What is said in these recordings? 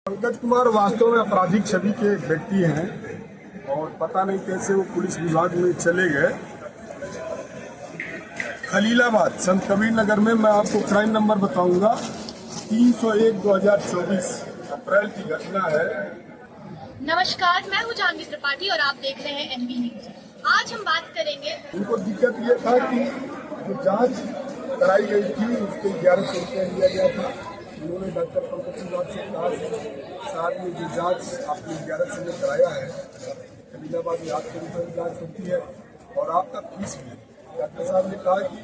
पंकज कुमार वास्तव में आपराधिक छवि के एक व्यक्ति हैं और पता नहीं कैसे वो पुलिस विभाग में चले गए। खलीलाबाद संत कबीर नगर में मैं आपको क्राइम नंबर बताऊंगा 301/2024 अप्रैल की घटना है। नमस्कार, मैं हूँ जानवी त्रिपाठी और आप देख रहे हैं एनबी न्यूज। आज हम बात करेंगे। उनको दिक्कत ये था कि जो जांच कराई गई थी उसके 1100 रुपये लिया गया था। उन्होंने डॉक्टर पंकज कुमार से कहा साहब ये जो जांच आपने 1100 में कराया है, खलीलाबाद में 800 रुपये की जाँच होती है और आपका फीस भी है। डॉक्टर साहब ने कहा कि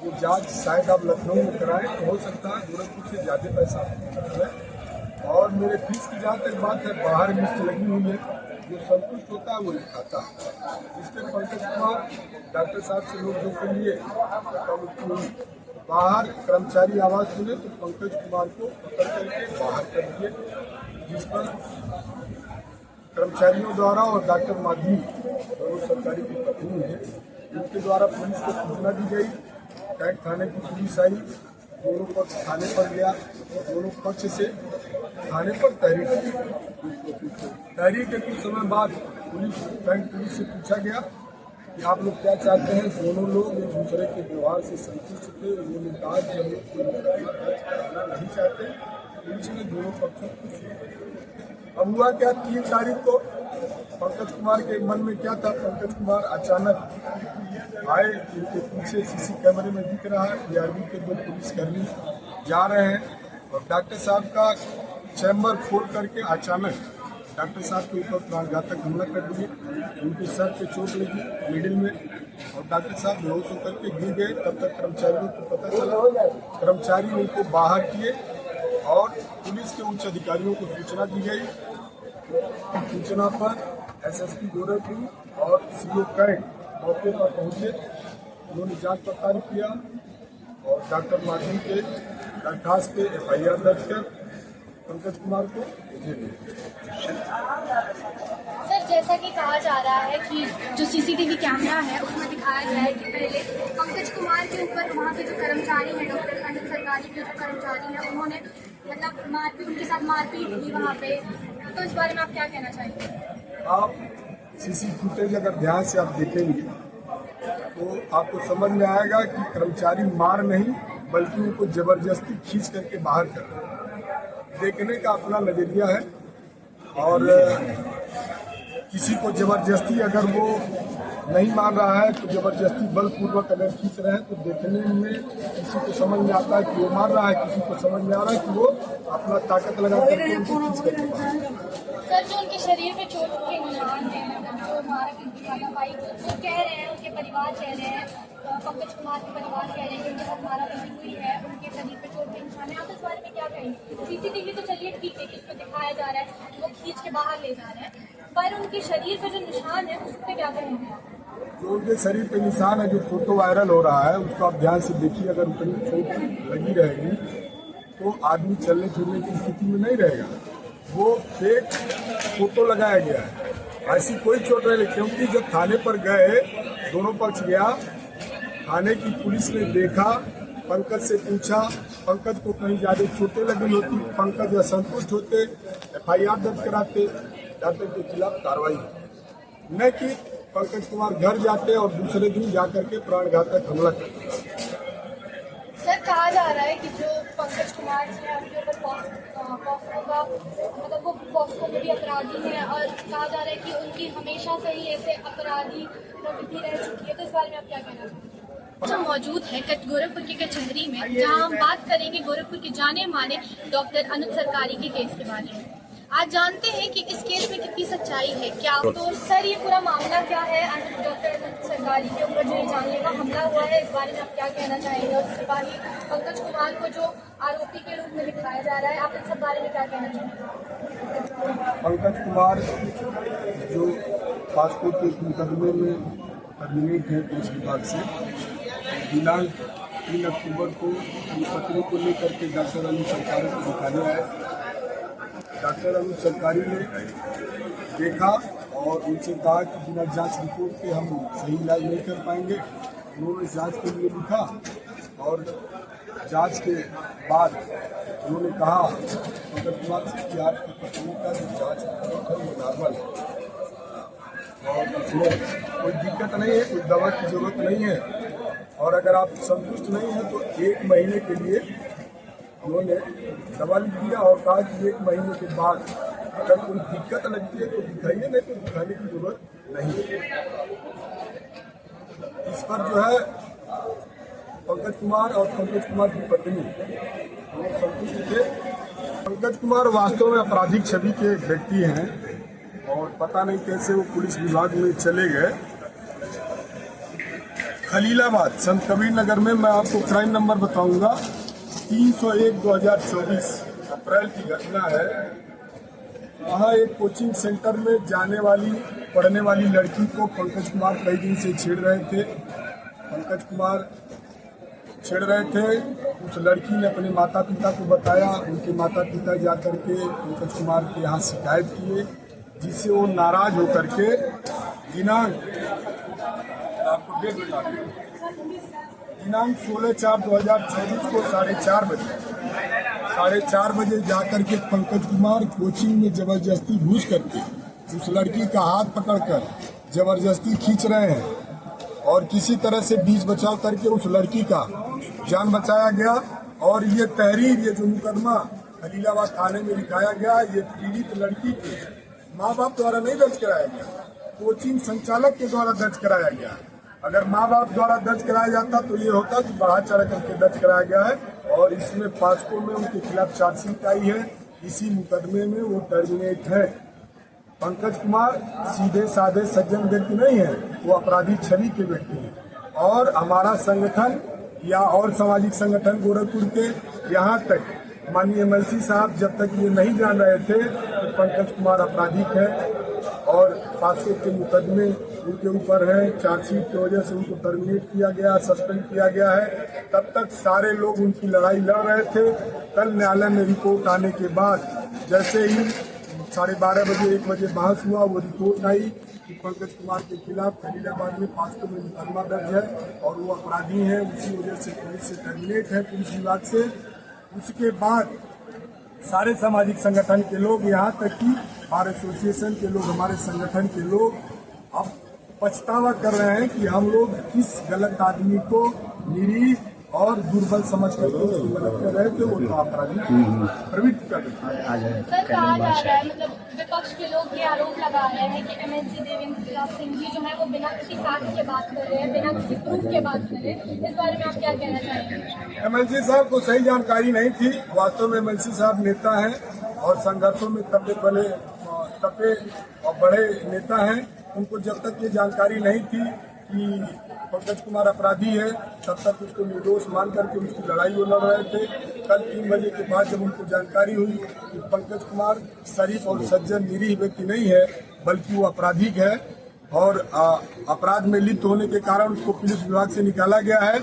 ये जांच शायद आप लखनऊ में कराएं तो हो सकता है गोरखपुर से ज़्यादा पैसा है। और मेरे फीस की जहाँ तक बात है, बाहर लिस्ट लगी हुई है, जो संतुष्ट होता है वो लिखाता है। इसके पंकज कुमार डॉक्टर साहब से लोग जो के लिए बाहर कर्मचारी आवाज सुने तो पंकज कुमार को पकड़ करके बाहर कर दिए, जिस पर कर्मचारियों द्वारा और डॉक्टर माधवी दोनों सरकारी की पत्नी है, उनके द्वारा पुलिस को सूचना दी गई। टैंक थाने की पुलिस आई, दोनों पक्ष थाने पर गया, दोनों पक्ष से थाने पर तहरीर के कुछ समय बाद पुलिस से पूछा गया कि आप लोग क्या चाहते हैं। दोनों लोग एक दूसरे के व्यवहार से संतुष्ट थे। उन्होंने कहा कि हम लोग कोई मुकदमा दर्ज कराना नहीं चाहते। पुलिस ने दोनों पक्षों को पूछा। अब हुआ क्या, 3 तारीख को पंकज कुमार के मन में क्या था, पंकज कुमार अचानक आए, उनके पीछे सीसी कैमरे में दिख रहा है पीआरबी के 2 पुलिसकर्मी जा रहे हैं और डॉक्टर साहब का चैम्बर खोल करके अचानक डॉक्टर साहब के ऊपर प्राणघातक हमला कर दिए। उनके सर पे चोट लगी मिडिल में और डॉक्टर साहब बेहोश होकर के गिर गए। तब तक कर्मचारियों को पता चला, कर्मचारी उनको बाहर किए और पुलिस के उच्च अधिकारियों को सूचना दी गई। सूचना पर एसएसपी गोरखपुर और सीओ कैंट मौके पर पहुंचे। उन्होंने जांच पड़ताल किया और डॉक्टर माधवी के दरखास्त पे FIR दर्ज कर पंकज कुमार को भेजे। सर, जैसा कि कहा जा रहा है कि जो सीसीटीवी कैमरा है उसमें दिखाया गया है कि पहले पंकज कुमार के ऊपर वहाँ के जो कर्मचारी हैं, डॉक्टर अनिल सरकारी के जो कर्मचारी हैं, उन्होंने मतलब मारपीट, उनके साथ मारपीट हुई वहाँ पे। तो इस बारे में आप क्या कहना चाहेंगे? आप सीसी फुटेज अगर ध्यान से आप देखेंगे तो आपको समझ में आएगा कि कर्मचारी मार नहीं बल्कि उनको जबरदस्ती खींच करके बाहर कर रहे हैं। देखने का अपना नजरिया है और किसी को जबरदस्ती अगर वो नहीं मान रहा है तो जबरदस्ती बलपूर्वक अगर खींच रहे हैं तो देखने में किसी को समझ में आता है कि वो मार रहा है, किसी को समझ में आ रहा है कि वो अपना ताकत लगा करके उनको खींच करके। सर, जो उनके शरीर पे चोट के निशान हैं, जो मारा पाई, वो कह रहे हैं, उनके परिवार कह रहे हैं, पंकज कुमार के परिवार कह रहे हैं कि उनके साथ मारापीटी हुई है, उनके शरीर पे चोट के निशान है। आप इस बारे में क्या कहेंगे? सीसीटीवी तो चलिए ठीक है कि उसको दिखाया जा रहा है, वो खींच के बाहर ले जा रहे हैं, पर उनके शरीर पे जो निशान है उस पर क्या कहेंगे? जो उनके शरीर पे निशान है, जो फोटो वायरल हो रहा है, उसको आप ध्यान से देखिए। अगर उतनी चोट लगी रहेगी तो आदमी चलने फिरने की स्थिति में नहीं रहेगा। वो फेक फोटो लगाया गया है, ऐसी कोई चोट नहीं लगी। क्योंकि जब थाने पर गए, दोनों पक्ष गया, थाने की पुलिस ने देखा, पंकज से पूछा, पंकज को कहीं ज्यादा चोटें लगी होती, पंकज असंतुष्ट होते, FIR दर्ज कराते, डॉक्टर के खिलाफ कार्रवाई होती, न कि पंकज कुमार घर जाते और दूसरे दिन जाकर के प्राणघातक हमला करते। सर, कहा जा रहा है कि जो पंकज कुमार हैं उनके ऊपर पॉस्को का मतलब वो पॉस्को में भी अपराधी हैं और कहा जा रहा है कि उनकी हमेशा से ही ऐसे अपराधी प्रवृत्ति रह चुकी है। तो इस बारे में आप क्या कहना चाहते हैं? मौजूद है गोरखपुर के कचहरी में, जहां हम बात करेंगे गोरखपुर के जाने माने डॉक्टर अनुज सरकारी के केस के बारे में। आज जानते हैं कि इस केस में कितनी सच्चाई है। क्या तो सर, ये पूरा मामला क्या है? डॉक्टर अनुज सरकारी के ऊपर जो ये जानलेवा हमला हुआ है, इस बारे में आप क्या कहना चाहेंगे? और सिपाही पंकज कुमार को जो आरोपी के रूप में दिखाया जा रहा है, आप इस सब बारे में क्या कहना चाहेंगे? पंकज कुमार जो पासपोर्ट के मुकदमे में टर्मिनेट है पुलिस विभाग से, दिनांक 3 अक्टूबर को अपनी पत्नी को लेकर के डॉक्टर अनुज सरकारी को दिखाने आए। डॉक्टर अनुज सरकारी ने देखा और उनसे कहा कि बिना जांच रिपोर्ट के हम सही इलाज नहीं कर पाएंगे। उन्होंने जांच के लिए लिखा और जांच के बाद उन्होंने कहा पंकज कुमार से कि आपकी पत्नी का जो जाँच रिपोर्ट है वो नॉर्मल है और उसमें कोई दिक्कत नहीं है, कोई दवा की जरूरत नहीं है और अगर आप संतुष्ट नहीं हैं तो 1 महीने के लिए उन्होंने दवा लिख दिया और कहा कि 1 महीने के बाद अगर कोई दिक्कत लगती है तो दिखाइए, नहीं तो दिखाने की जरूरत नहीं है। इस पर जो है पंकज कुमार और पंकज कुमार की पत्नी वो संतुष्ट थे। पंकज कुमार वास्तव में आपराधिक छवि के एक व्यक्ति हैं और पता नहीं कैसे वो पुलिस विभाग में चले गए। खलीलाबाद संत कबीर नगर में मैं आपको क्राइम नंबर बताऊंगा, 301/2024 अप्रैल की घटना है। वहाँ एक कोचिंग सेंटर में जाने वाली पढ़ने वाली लड़की को पंकज कुमार कई दिन से छेड़ रहे थे। पंकज कुमार छेड़ रहे थे, उस लड़की ने अपने माता पिता को बताया, उनके माता पिता जाकर के पंकज कुमार के यहाँ शिकायत किए, जिससे वो नाराज होकर के दिनांक आपको डेट बता दें, दिनांक 16/4/2024 को 4:30 बजे जाकर के पंकज कुमार कोचिंग में जबरदस्ती घुस करके उस लड़की का हाथ पकड़कर जबरदस्ती खींच रहे हैं और किसी तरह से बीच बचाव करके उस लड़की का जान बचाया गया। और ये तहरीर, ये जो मुकदमा खलीलाबाद थाने में लिखाया गया, ये पीड़ित लड़की के माँ बाप द्वारा नहीं दर्ज कराया गया, कोचिंग संचालक के द्वारा दर्ज कराया गया। अगर माँ बाप द्वारा दर्ज कराया जाता तो ये होता कि बढ़ा चढ़ करके दर्ज कराया गया है और इसमें पास्को में उनके खिलाफ चार्जशीट आई है। इसी मुकदमे में वो टर्मिनेट है। पंकज कुमार सीधे साधे सज्जन व्यक्ति नहीं है, वो अपराधी छवि के व्यक्ति हैं। और हमारा संगठन या और सामाजिक संगठन गोरखपुर के यहाँ तक माननीय एमएलसी साहब जब तक ये नहीं जान रहे थे कि पंकज कुमार आपराधिक है और पास्को के मुकदमे उनके ऊपर है, चार्जशीट की वजह से उनको टर्मिनेट किया गया, सस्पेंड किया गया है, तब तक सारे लोग उनकी लड़ाई लड़ रहे थे। कल न्यायालय में रिपोर्ट आने के बाद जैसे ही 12:30 बजे 1 बजे बहस हुआ, वो रिपोर्ट आई कि पंकज कुमार के खिलाफ खलीलाबाद में पास्को में मुकदमा दर्ज है और वो अपराधी हैं, उसी वजह से पुलिस से टर्मिनेट है, पुलिस विभाग से। उसके बाद सारे सामाजिक संगठन के लोग, यहाँ तक कि बार एसोसिएशन के लोग, हमारे संगठन के लोग अब पछतावा कर रहे हैं कि हम लोग किस गलत आदमी को निरीह और दुर्बल समझ करके उसकी मदद कर रहे थे, वो तो अपराधी प्रवृत्ति कर रहे थे। सर कहा जा रहा है, मतलब विपक्ष के लोग ये आरोप लगा रहे हैं कि एमएलसी देवेंद्र प्रताप सिंह जी जो है वो बिना किसी साक्ष्य के बात कर रहे हैं, बिना किसी प्रूफ के बात कर रहे हैं। इस बारे में आप क्या कहना चाहेंगे? एमएलसी साहब को सही जानकारी नहीं थी। वास्तव में एमएलसी साहब नेता हैं और संघर्षों में तपे और बड़े नेता हैं। उनको जब तक ये जानकारी नहीं थी कि पंकज कुमार अपराधी है, तब तक उसको निर्दोष मान करके उसकी लड़ाई वो लड़ रहे थे। कल 3 बजे के बाद जब उनको जानकारी हुई कि पंकज कुमार शरीफ और सज्जन निरीह व्यक्ति नहीं है, बल्कि वो अपराधिक है और अपराध में लिप्त होने के कारण उसको पुलिस विभाग से निकाला गया है,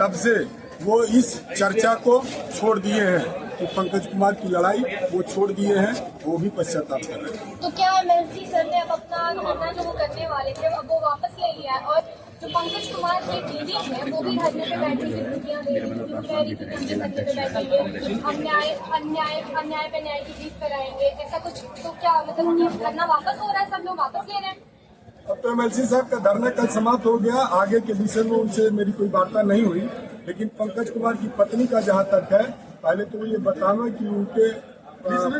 तब से वो इस चर्चा को छोड़ दिए हैं कि पंकज कुमार की लड़ाई वो छोड़ दिए हैं, वो भी पश्चाताप कर रहे हैं। तो क्या एमएलसी सर ने अब अपना धरना जो वो करने वाले थे अब वो वापस ले लिया है? और जो पंकज कुमार की बीवी है वो भी धरने पे बैठी थी, धमकियां दे रही थी, कह रही थी कि हम भी धरने पे बैठेंगे, हम अन्याय पे न्याय की जीत कराएंगे, ऐसा कुछ। तो क्या मतलब धरना वापस हो रहा है, सब लोग वापस ले रहे हैं? अब तो एमएलसी साहब का धरना कल समाप्त हो गया। आगे के विषय में उनसे मेरी कोई वार्ता नहीं हुई, लेकिन पंकज कुमार की पत्नी का जहाँ तक है, पहले तो ये बताना कि उनके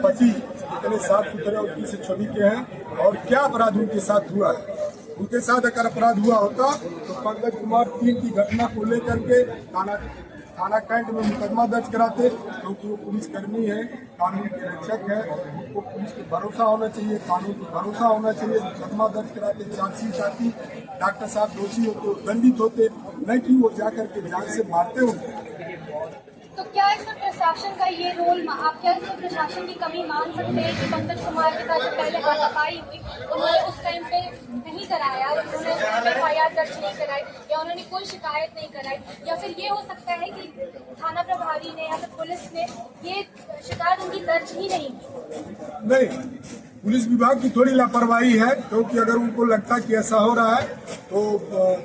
पति इतने साफ सुथरे और किस छवि के हैं और क्या अपराध उनके साथ हुआ है। उनके साथ अगर अपराध हुआ होता तो पंकज कुमार 3 की घटना को लेकर के थाना कैंट में मुकदमा दर्ज कराते, क्योंकि वो पुलिसकर्मी है, कानून के रक्षक है, उनको पुलिस पे भरोसा होना चाहिए, कानून पे भरोसा होना चाहिए। मुकदमा दर्ज कराते, चार्जशीट आती, डॉक्टर साहब दोषी होते, दंडित होते, नहीं कि वो जाकर के जान से मारते होते। तो क्या इसमें प्रशासन का ये रोल, आप क्या इसमें प्रशासन की कमी मान सकते हैं कि पंकज कुमार के साथ जो पहले हाथापाई हुई उन्होंने उस टाइम पे नहीं कराया, उन्होंने एफआईआर दर्ज नहीं कराई या उन्होंने कोई शिकायत नहीं कराई, या फिर ये हो सकता है कि थाना प्रभारी ने या फिर पुलिस ने ये शिकायत उनकी दर्ज ही नहीं की? नहीं, पुलिस विभाग की थोड़ी लापरवाही है, क्योंकि अगर उनको लगता कि ऐसा हो रहा है तो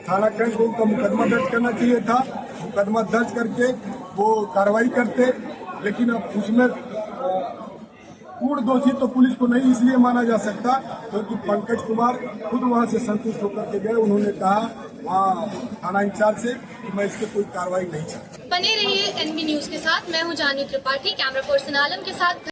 थाना कैंट को उनका मुकदमा दर्ज करना चाहिए था। मुकदमा दर्ज करके वो कार्रवाई करते, लेकिन अब उसमें पूर्ण दोषी तो पुलिस को नहीं इसलिए माना जा सकता क्योंकि पंकज कुमार खुद वहां से संतुष्ट होकर के गए। उन्होंने कहा वहाँ थाना इंचार्ज से कि मैं इसके कोई कार्रवाई नहीं चाहता। बने रहिए NB न्यूज के साथ। मैं हूं जानवी त्रिपाठी, कैमरा पर्सन आलम के साथ।